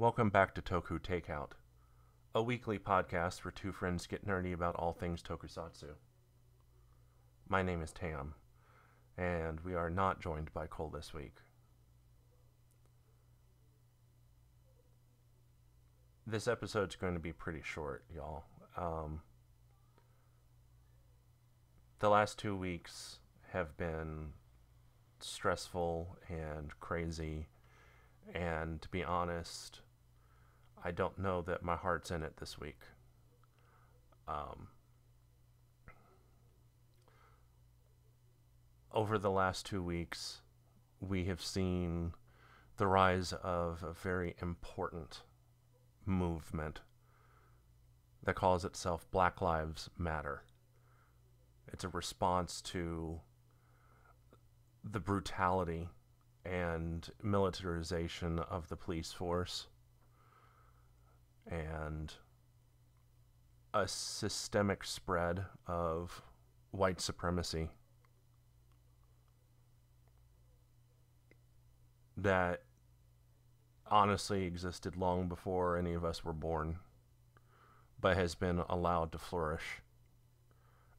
Welcome back to Toku Takeout, a weekly podcast where two friends get nerdy about all things tokusatsu. My name is Tam, and we are not joined by Cole this week. This episode's going to be pretty short, y'all. The last 2 weeks have been stressful and crazy, and to be honest, I don't know that my heart's in it this week. Over the last 2 weeks, we have seen the rise of a very important movement that calls itself Black Lives Matter. It's a response to the brutality and militarization of the police force and a systemic spread of white supremacy that honestly existed long before any of us were born, but has been allowed to flourish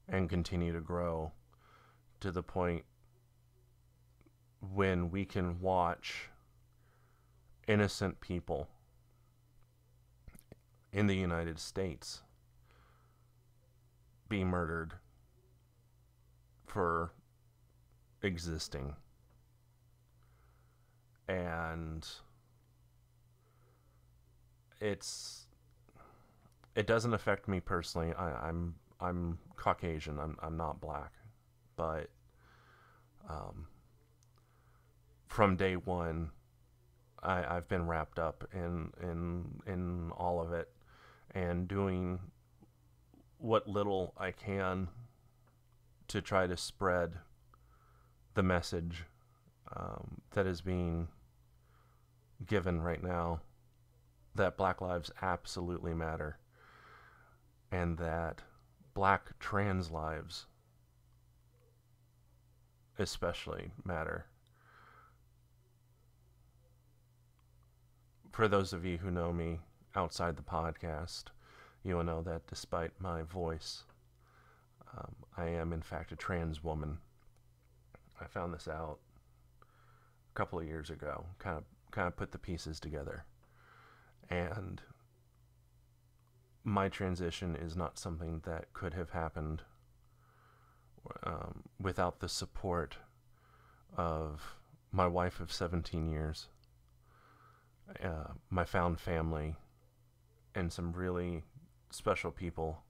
and continue to grow to the point when we can watch innocent people in the United States be murdered for existing. And it doesn't affect me personally. I'm Caucasian. I'm not black, but from day one, I've been wrapped up in all of it and doing what little I can to try to spread the message that is being given right now, that Black lives absolutely matter, and that Black trans lives especially matter. For those of you who know me outside the podcast, you will know that despite my voice, I am in fact a trans woman. I found this out a couple of years ago, kind of put the pieces together. And my transition is not something that could have happened without the support of my wife of 17 years, my found family, and some really special people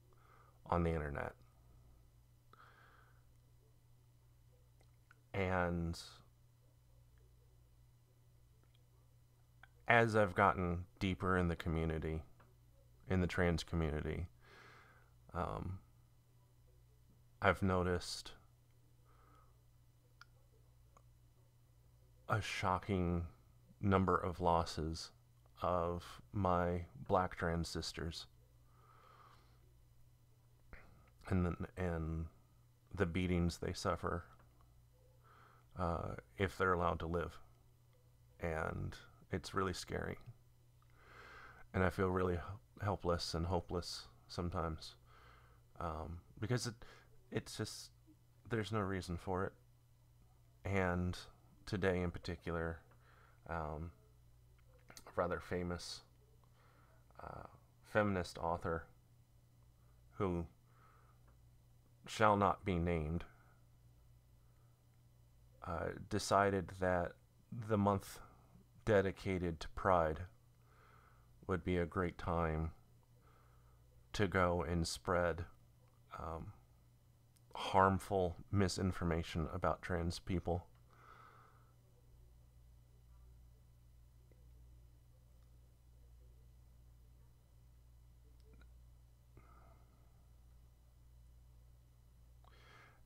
on the internet. And as I've gotten deeper in the community, in the trans community, I've noticed a shocking number of losses of my Black trans sisters, and the beatings they suffer if they're allowed to live. And it's really scary. And I feel really helpless and hopeless sometimes, because it's just, there's no reason for it. And today in particular, a rather famous feminist author who shall not be named decided that the month dedicated to Pride would be a great time to go and spread harmful misinformation about trans people.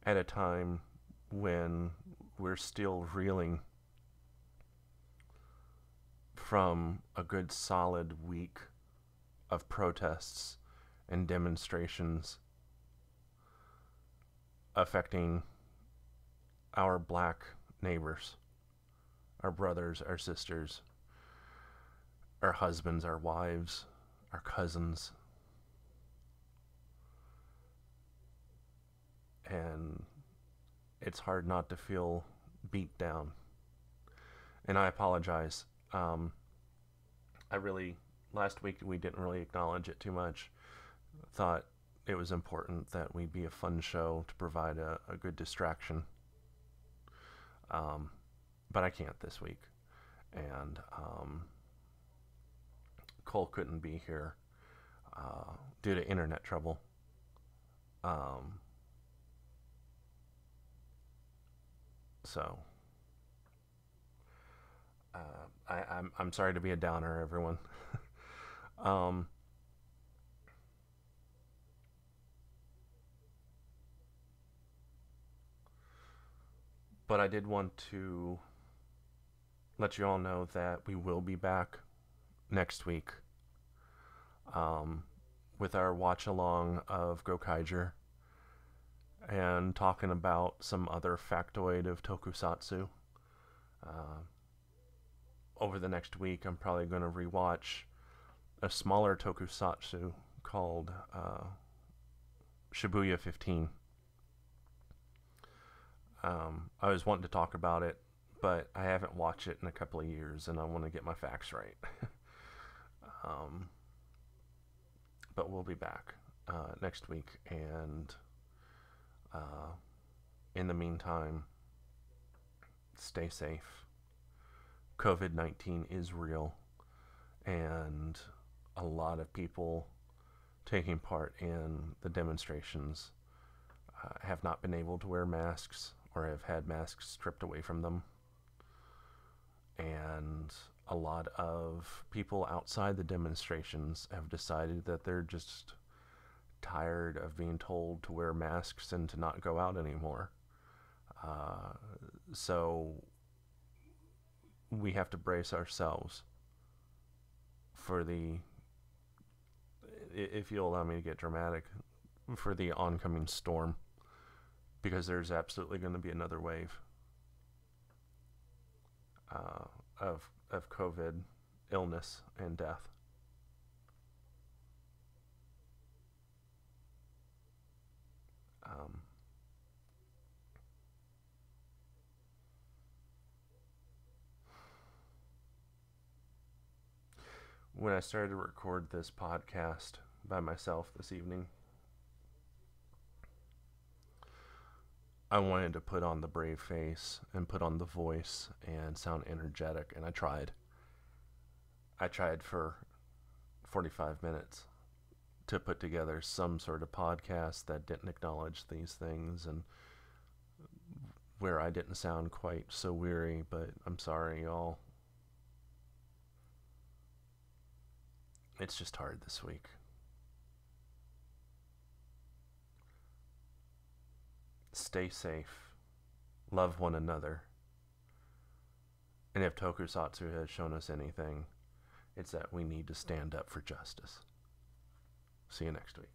At a time when we're still reeling from a good solid week of protests and demonstrations affecting our Black neighbors, our brothers, our sisters, our husbands, our wives, our cousins. And it's hard not to feel beat down. And I apologize. I really, last week we didn't really acknowledge it too much. Thought it was important that we be a fun show to provide a good distraction. But I can't this week. And Cole couldn't be here due to internet trouble. So I'm sorry to be a downer, everyone. um, but I did want to let you all know that we will be back next week with our watch along of Gokaiger and talking about some other factoid of tokusatsu. Over the next week, I'm probably going to rewatch a smaller tokusatsu called Shibuya 15. I was wanting to talk about it, but I haven't watched it in a couple of years, and I want to get my facts right. But we'll be back next week, and in the meantime, stay safe. COVID-19 is real, and a lot of people taking part in the demonstrations have not been able to wear masks or have had masks stripped away from them. And a lot of people outside the demonstrations have decided that they're just tired of being told to wear masks and to not go out anymore. So we have to brace ourselves for the, if you'll allow me to get dramatic, for the oncoming storm, because there's absolutely going to be another wave of COVID illness and death. When I started to record this podcast by myself this evening, I wanted to put on the brave face and put on the voice and sound energetic, and I tried. I tried for 45 minutes to put together some sort of podcast that didn't acknowledge these things and where I didn't sound quite so weary, but I'm sorry, y'all. It's just hard this week. Stay safe. Love one another. And if Tokusatsu has shown us anything, it's that we need to stand up for justice. See you next week.